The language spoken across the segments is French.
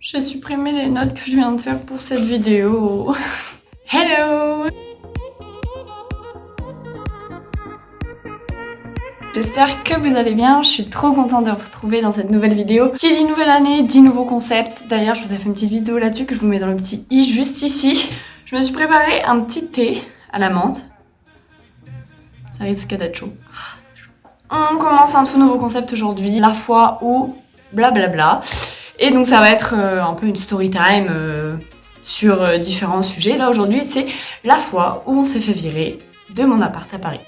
J'ai supprimé les notes que je viens de faire pour cette vidéo. Hello! J'espère que vous allez bien, je suis trop contente de vous retrouver dans cette nouvelle vidéo. Qui dit nouvelle année, dit nouveaux concepts. D'ailleurs, je vous ai fait une petite vidéo là-dessus que je vous mets dans le petit i juste ici. Je me suis préparé un petit thé à la menthe. Ça risque d'être chaud. On commence un tout nouveau concept aujourd'hui, la foi ou blablabla. Et donc ça va être un peu une story time sur différents sujets. Là aujourd'hui c'est la fois où on s'est fait virer de mon appart à Paris.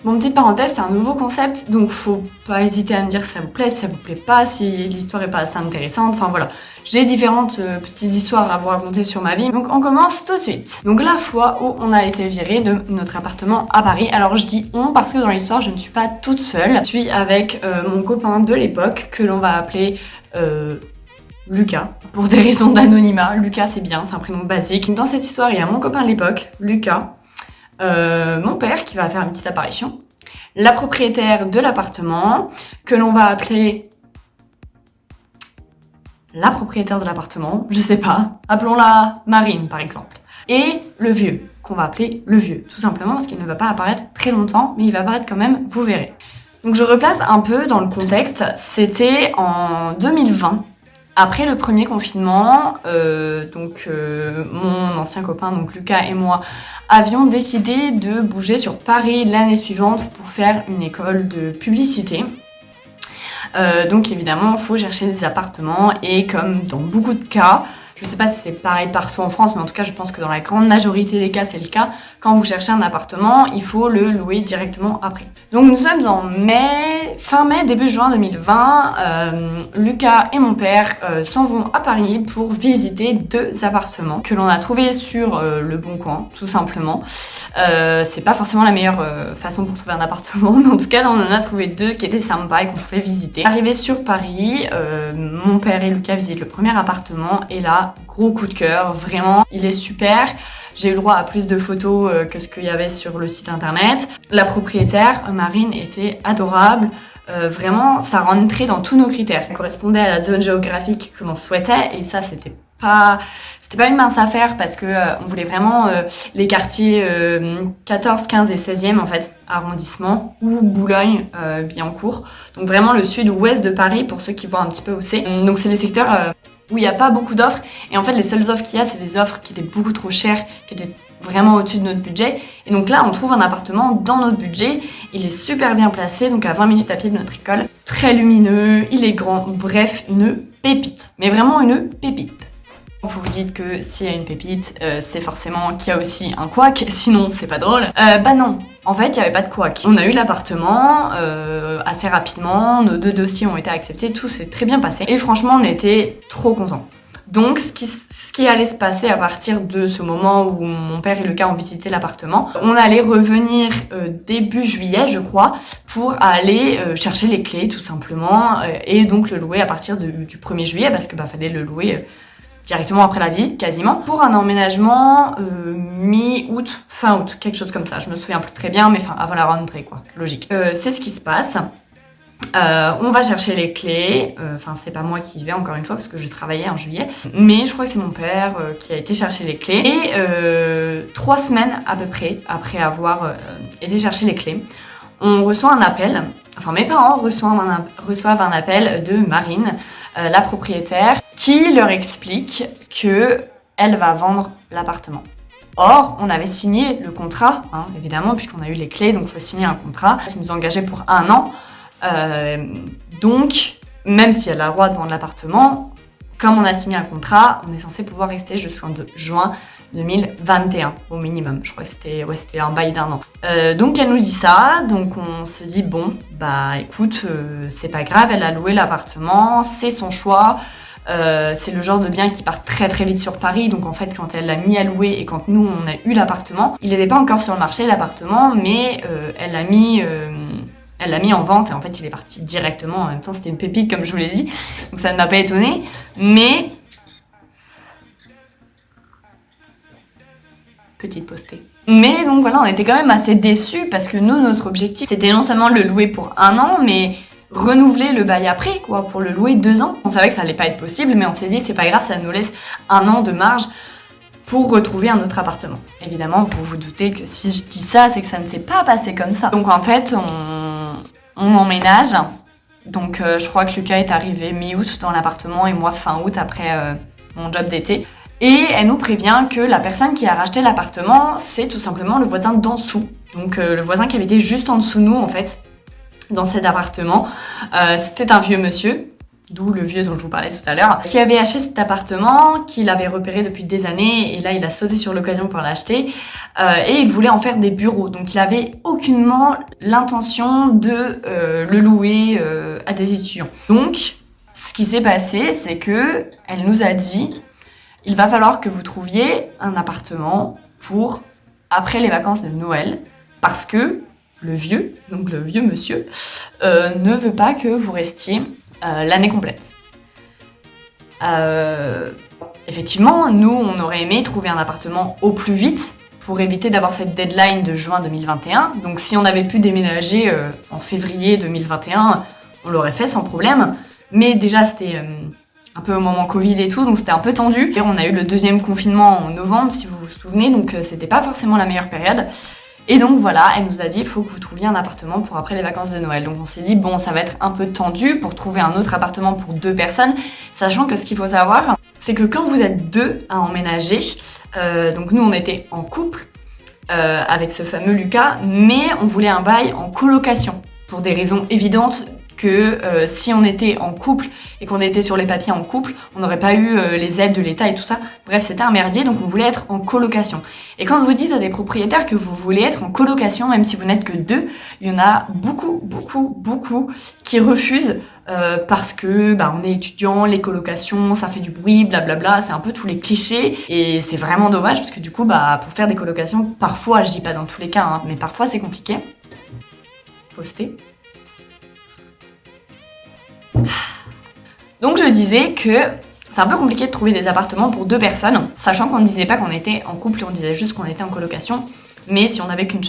Bon, petite parenthèse, c'est un nouveau concept, donc faut pas hésiter à me dire si ça vous plaît, si ça vous plaît pas, si l'histoire est pas assez intéressante, enfin voilà. J'ai différentes petites histoires à vous raconter sur ma vie, donc on commence tout de suite. Donc la fois où on a été viré de notre appartement à Paris, alors je dis on parce que dans l'histoire je ne suis pas toute seule, je suis avec mon copain de l'époque que l'on va appeler Lucas, pour des raisons d'anonymat. Lucas c'est bien, c'est un prénom basique. Dans cette histoire il y a mon copain de l'époque, Lucas, mon père qui va faire une petite apparition, la propriétaire de l'appartement que l'on va appeler la propriétaire de l'appartement, je sais pas, appelons-la Marine par exemple, et le vieux qu'on va appeler le vieux, tout simplement parce qu'il ne va pas apparaître très longtemps mais il va apparaître quand même, vous verrez. Donc je replace un peu dans le contexte, c'était en 2020. Après le premier confinement, mon ancien copain, donc Lucas et moi, avions décidé de bouger sur Paris l'année suivante pour faire une école de publicité. Donc évidemment, il faut chercher des appartements et comme dans beaucoup de cas, je sais pas si c'est pareil partout en France, mais en tout cas je pense que dans la grande majorité des cas c'est le cas, quand vous cherchez un appartement, il faut le louer directement après. Donc nous sommes en fin mai, début juin 2020, Lucas et mon père s'en vont à Paris pour visiter 2 appartements que l'on a trouvés sur le Bon Coin, tout simplement. C'est pas forcément la meilleure façon pour trouver un appartement, mais en tout cas on en a trouvé 2 qui étaient sympas et qu'on pouvait visiter. Arrivé sur Paris, mon père et Lucas visitent le premier appartement et là, gros coup de cœur, vraiment, il est super. J'ai eu le droit à plus de photos que ce qu'il y avait sur le site internet. La propriétaire, Marine, était adorable. Vraiment, ça rentrait dans tous nos critères. Ça correspondait à la zone géographique que l'on souhaitait et ça, c'était pas une mince affaire parce que on voulait vraiment les quartiers 14, 15 et 16e en fait, arrondissement ou Boulogne, Billancourt. Donc vraiment le sud-ouest de Paris pour ceux qui voient un petit peu où c'est. Donc c'est des secteurs où il n'y a pas beaucoup d'offres et en fait les seules offres qu'il y a c'est des offres qui étaient beaucoup trop chères, qui étaient vraiment au-dessus de notre budget et donc là on trouve un appartement dans notre budget, il est super bien placé donc à 20 minutes à pied de notre école, très lumineux, il est grand, bref une pépite, mais vraiment une pépite. Vous vous dites que s'il y a une pépite, c'est forcément qu'il y a aussi un couac, sinon c'est pas drôle. Bah non, en fait il n'y avait pas de couac. On a eu l'appartement assez rapidement, nos 2 dossiers ont été acceptés, tout s'est très bien passé. Et franchement on était trop contents. Donc ce qui allait se passer à partir de ce moment où mon père et Lucas ont visité l'appartement, on allait revenir début juillet je crois, pour aller chercher les clés tout simplement, et donc le louer à partir du 1er juillet parce que fallait le louer directement après la visite, quasiment, pour un emménagement mi-août, fin août, quelque chose comme ça. Je me souviens plus très bien, mais enfin avant la rentrée, quoi, logique. C'est ce qui se passe. On va chercher les clés. Enfin, c'est pas moi qui y vais encore une fois parce que je travaillais en juillet, mais je crois que c'est mon père qui a été chercher les clés. Et 3 semaines à peu près après avoir été chercher les clés, on reçoit un appel. Enfin, mes parents reçoivent un appel de Marine, la propriétaire, qui leur explique que elle va vendre l'appartement. Or, on avait signé le contrat, hein, évidemment, puisqu'on a eu les clés, donc il faut signer un contrat. Ils nous ont engagés pour 1 an. Donc, même si elle a le droit de vendre l'appartement, comme on a signé un contrat, on est censé pouvoir rester jusqu'en juin 2021 au minimum. Je crois que c'était un bail d'1 an. Donc elle nous dit ça, donc on se dit bon, écoute, c'est pas grave, elle a loué l'appartement, c'est son choix. C'est le genre de bien qui part très très vite sur Paris, donc en fait quand elle l'a mis à louer et quand nous on a eu l'appartement, il n'était pas encore sur le marché l'appartement, mais elle l'a mis en vente et en fait il est parti directement. En même temps c'était une pépite comme je vous l'ai dit, donc ça ne m'a pas étonnée, mais petite postée. Mais donc voilà, on était quand même assez déçus parce que nous, notre objectif, c'était non seulement le louer pour 1 an, mais renouveler le bail après, quoi, pour le louer 2 ans. On savait que ça allait pas être possible, mais on s'est dit c'est pas grave, ça nous laisse 1 an de marge pour retrouver un autre appartement. Évidemment, vous vous doutez que si je dis ça, c'est que ça ne s'est pas passé comme ça. Donc en fait, on emménage. Donc je crois que Lucas est arrivé mi-août dans l'appartement et moi fin août après mon job d'été. Et elle nous prévient que la personne qui a racheté l'appartement, c'est tout simplement le voisin d'en dessous. Donc le voisin qui habitait juste en dessous de nous en fait, dans cet appartement. C'était un vieux monsieur, d'où le vieux dont je vous parlais tout à l'heure, qui avait acheté cet appartement, qu'il avait repéré depuis des années, et là il a sauté sur l'occasion pour l'acheter, et il voulait en faire des bureaux. Donc il avait aucunement l'intention de le louer à des étudiants. Donc ce qui s'est passé, c'est que elle nous a dit il va falloir que vous trouviez un appartement pour après les vacances de Noël, parce que le vieux, donc le vieux monsieur, ne veut pas que vous restiez l'année complète. Effectivement, nous, on aurait aimé trouver un appartement au plus vite pour éviter d'avoir cette deadline de juin 2021. Donc si on avait pu déménager en février 2021, on l'aurait fait sans problème. Mais déjà, c'était un peu au moment Covid et tout, donc c'était un peu tendu. Et on a eu le 2e confinement en novembre, si vous vous souvenez, donc c'était pas forcément la meilleure période. Et donc voilà, elle nous a dit il faut que vous trouviez un appartement pour après les vacances de Noël. Donc on s'est dit bon, ça va être un peu tendu pour trouver un autre appartement pour 2 personnes, sachant que ce qu'il faut savoir, c'est que quand vous êtes 2 à emménager, donc nous on était en couple avec ce fameux Lucas, mais on voulait un bail en colocation pour des raisons évidentes que si on était en couple et qu'on était sur les papiers en couple, on n'aurait pas eu les aides de l'État et tout ça. Bref, c'était un merdier, donc on voulait être en colocation. Et quand vous dites à des propriétaires que vous voulez être en colocation, même si vous n'êtes que 2, il y en a beaucoup qui refusent parce que on est étudiant, les colocations, ça fait du bruit, blablabla, c'est un peu tous les clichés et c'est vraiment dommage parce que du coup, pour faire des colocations, parfois, je dis pas dans tous les cas, hein, mais parfois c'est compliqué. Poster. Donc je disais que c'est un peu compliqué de trouver des appartements pour 2 personnes, sachant qu'on ne disait pas qu'on était en couple, on disait juste qu'on était en colocation. Mais si on n'avait qu'une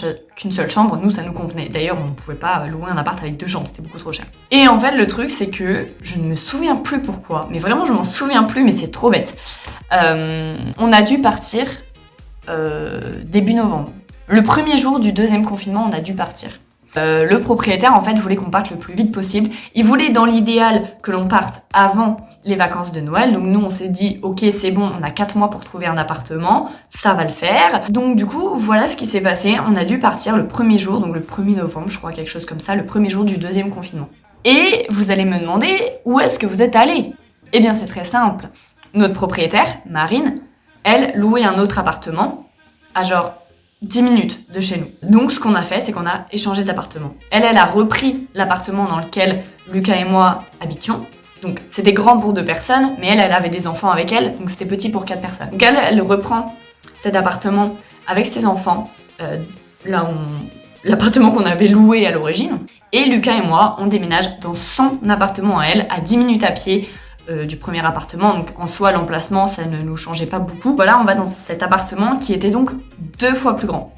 seule chambre, nous ça nous convenait. D'ailleurs on ne pouvait pas louer un appart avec 2 chambres, c'était beaucoup trop cher. Et en fait le truc c'est que je ne me souviens plus pourquoi, mais vraiment je m'en souviens plus, mais c'est trop bête. On a dû partir début novembre. Le premier jour du 2e confinement on a dû partir. Le propriétaire en fait voulait qu'on parte le plus vite possible. Il voulait dans l'idéal que l'on parte avant les vacances de Noël. Donc nous on s'est dit ok c'est bon, on a 4 mois pour trouver un appartement, ça va le faire. Donc du coup voilà ce qui s'est passé. On a dû partir le premier jour, donc le 1er novembre je crois, quelque chose comme ça, le premier jour du 2e confinement. Et vous allez me demander où est-ce que vous êtes allés ? Eh bien c'est très simple. Notre propriétaire, Marine, elle louait un autre appartement à genre 10 minutes de chez nous. Donc ce qu'on a fait, c'est qu'on a échangé d'appartement. Elle a repris l'appartement dans lequel Lucas et moi habitions. Donc c'était grand pour 2 personnes, mais elle avait des enfants avec elle, donc c'était petit pour 4 personnes. Donc elle reprend cet appartement avec ses enfants, l'appartement qu'on avait loué à l'origine. Et Lucas et moi, on déménage dans son appartement à elle, à 10 minutes à pied du premier appartement. Donc en soi, l'emplacement, ça ne nous changeait pas beaucoup. Voilà, on va dans cet appartement qui était donc 2 fois plus grand.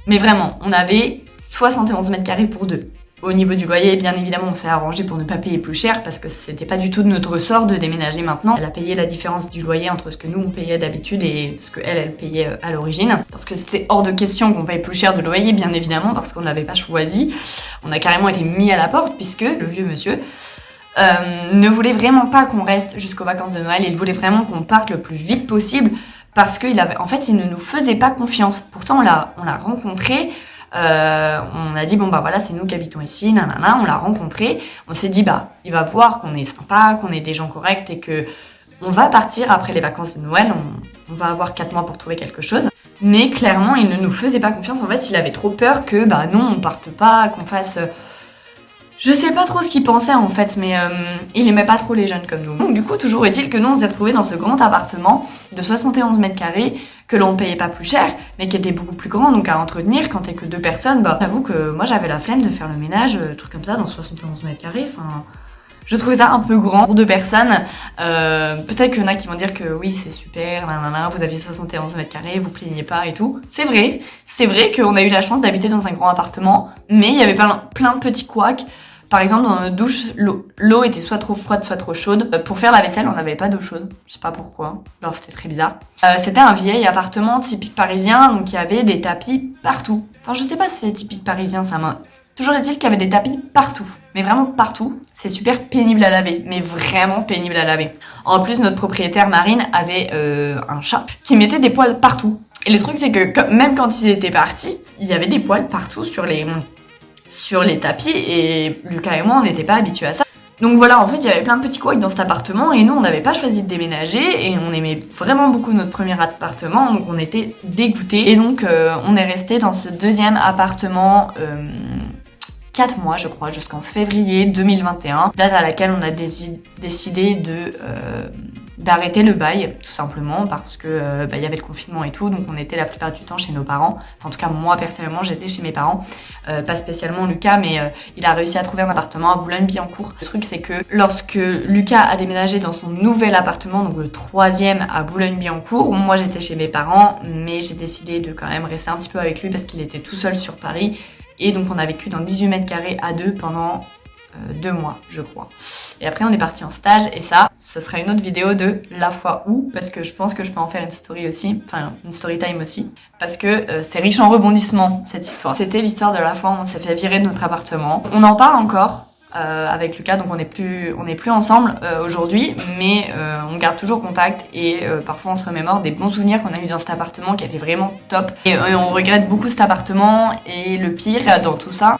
Mais vraiment, on avait 71 mètres carrés pour 2. Au niveau du loyer, bien évidemment, on s'est arrangé pour ne pas payer plus cher parce que c'était pas du tout de notre ressort de déménager maintenant. Elle a payé la différence du loyer entre ce que nous on payait d'habitude et ce que elle payait à l'origine. Parce que c'était hors de question qu'on paye plus cher de loyer, bien évidemment, parce qu'on ne l'avait pas choisi. On a carrément été mis à la porte puisque le vieux monsieur ne voulait vraiment pas qu'on reste jusqu'aux vacances de Noël. Il voulait vraiment qu'on parte le plus vite possible parce qu'il ne nous faisait pas confiance. Pourtant, on l'a rencontré. On a dit bon voilà, c'est nous qui habitons ici, nanana, on l'a rencontré, on s'est dit il va voir qu'on est sympa, qu'on est des gens corrects et que on va partir après les vacances de Noël, on va avoir 4 mois pour trouver quelque chose. Mais clairement, il ne nous faisait pas confiance, en fait, il avait trop peur que non, on parte pas, qu'on fasse... Je sais pas trop ce qu'il pensait en fait, mais il aimait pas trop les jeunes comme nous. Donc du coup, toujours est-il que nous on s'est retrouvés dans ce grand appartement de 71 mètres carrés que l'on payait pas plus cher, mais qui était beaucoup plus grand, donc à entretenir quand t'es que 2 personnes. J'avoue que moi j'avais la flemme de faire le ménage, tout comme ça, dans 71 mètres carrés. Enfin, je trouvais ça un peu grand pour 2 personnes. Peut-être qu'il y en a qui vont dire que oui, c'est super, vous aviez 71 mètres carrés, vous plaignez pas et tout. C'est vrai qu'on a eu la chance d'habiter dans un grand appartement, mais il y avait plein de petits couacs. Par exemple, dans notre douche, l'eau était soit trop froide, soit trop chaude. Pour faire la vaisselle, on n'avait pas d'eau chaude. Je sais pas pourquoi. Alors c'était très bizarre. C'était un vieil appartement typique parisien, donc il y avait des tapis partout. Enfin, je sais pas si c'est typique parisien, ça m'a... Toujours est-il qu'il y avait des tapis partout. Mais vraiment partout. C'est super pénible à laver. Mais vraiment pénible à laver. En plus, notre propriétaire Marine avait un chat qui mettait des poils partout. Et le truc, c'est que même quand ils étaient partis, il y avait des poils partout sur les tapis. Et Lucas et moi, on n'était pas habitués à ça. Donc voilà, en fait, il y avait plein de petits couacs dans cet appartement et nous, on n'avait pas choisi de déménager et on aimait vraiment beaucoup notre premier appartement, donc on était dégoûtés. Et donc, on est resté dans ce deuxième appartement 4 mois, je crois, jusqu'en février 2021, date à laquelle on a décidé d'arrêter le bail, tout simplement, parce que y avait le confinement et tout, donc on était la plupart du temps chez nos parents. Enfin, en tout cas, moi, personnellement, j'étais chez mes parents. Pas spécialement Lucas, mais il a réussi à trouver un appartement à Boulogne-Billancourt. Le truc, c'est que lorsque Lucas a déménagé dans son nouvel appartement, donc le 3e à Boulogne-Billancourt, moi, j'étais chez mes parents, mais j'ai décidé de quand même rester un petit peu avec lui parce qu'il était tout seul sur Paris. Et donc on a vécu dans 18 mètres carrés à 2 pendant 2 mois, je crois. Et après on est parti en stage et ça, ce sera une autre vidéo de la fois où, parce que je pense que je peux en faire une story aussi, enfin une story time aussi, parce que c'est riche en rebondissements cette histoire. C'était l'histoire de la fois où on s'est fait virer de notre appartement. On en parle encore avec Lucas, donc on n'est plus ensemble aujourd'hui, mais on garde toujours contact et parfois on se remémore des bons souvenirs qu'on a eu dans cet appartement qui était vraiment top. Et on regrette beaucoup cet appartement et le pire dans tout ça,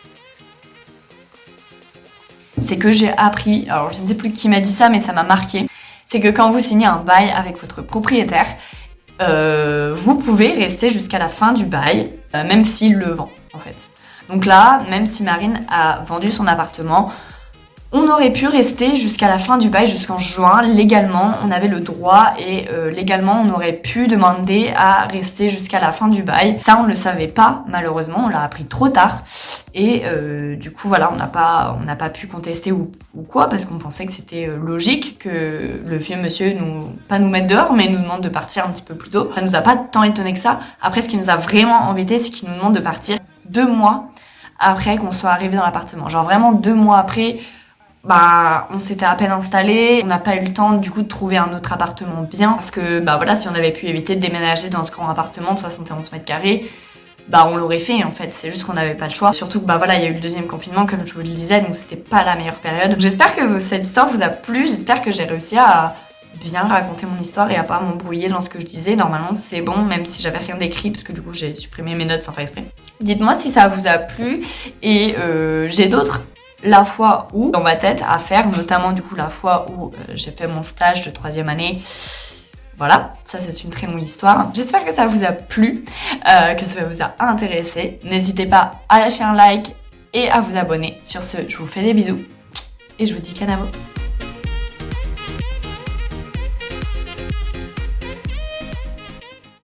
c'est que j'ai appris, alors je ne sais plus qui m'a dit ça mais ça m'a marqué, c'est que quand vous signez un bail avec votre propriétaire, vous pouvez rester jusqu'à la fin du bail, même s'il le vend en fait. Donc là, même si Marine a vendu son appartement, on aurait pu rester jusqu'à la fin du bail, jusqu'en juin. Légalement, on avait le droit et légalement, on aurait pu demander à rester jusqu'à la fin du bail. Ça, on ne le savait pas, malheureusement, on l'a appris trop tard. Et du coup, voilà, on n'a pas pu contester ou quoi, parce qu'on pensait que c'était logique que le vieux monsieur pas nous mette dehors, mais nous demande de partir un petit peu plus tôt. Ça nous a pas tant étonné que ça. Après, ce qui nous a vraiment embêté, c'est qu'il nous demande de partir 2 mois après qu'on soit arrivé dans l'appartement. Genre vraiment 2 mois après, on s'était à peine installé, on n'a pas eu le temps du coup de trouver un autre appartement bien, parce que voilà, si on avait pu éviter de déménager dans ce grand appartement de 71 mètres carrés, on l'aurait fait en fait, c'est juste qu'on n'avait pas le choix. Surtout que il y a eu le deuxième confinement comme je vous le disais, donc c'était pas la meilleure période. J'espère que cette histoire vous a plu, j'espère que j'ai réussi à bien raconter mon histoire et à pas m'embrouiller dans ce que je disais. Normalement c'est bon, même si j'avais rien d'écrit, parce que du coup j'ai supprimé mes notes sans faire exprès. Dites-moi si ça vous a plu et j'ai d'autres la fois où dans ma tête à faire, notamment du coup la fois où j'ai fait mon stage de 3e année. Voilà, ça c'est une très longue histoire. J'espère que ça vous a plu, que ça vous a intéressé. N'hésitez pas à lâcher un like et à vous abonner. Sur ce, je vous fais des bisous et je vous dis canavo.